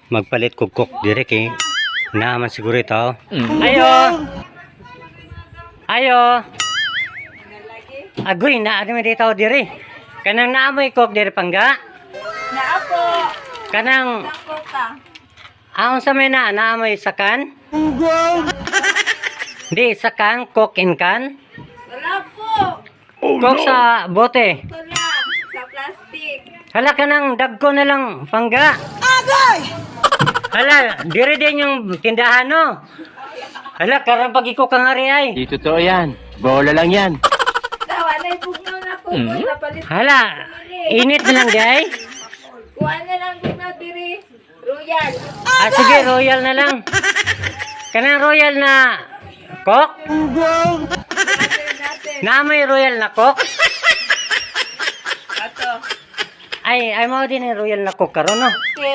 magpalit kog cook dire kay naaman siguro ito. Ayo. Ayo. Agoy na ano dito dire. Kanang naamoy cook dire pangga. Naa po. Kanang Ako ka. aon sa may naamoy sakan? Di sakan cook in can. Wala po. Cook sa bote. Ito lang. Sa plastic. Hala ka nang dagko na lang pangga. Agay! Hala, dire din yung tindahan no. Hala, karang pag-iko ka nga rin ay. Di totoo yan. Bola lang yan. Tawa na ipugnaw na po. Napalit. Hala, init na lang di ay. Kuha na lang din na diri. Royal. Ah, sige, royal na lang. Kanang royal na cook? Natin natin. Na may royal na cook? Ato. Ay mo din yung royal na cook karon no.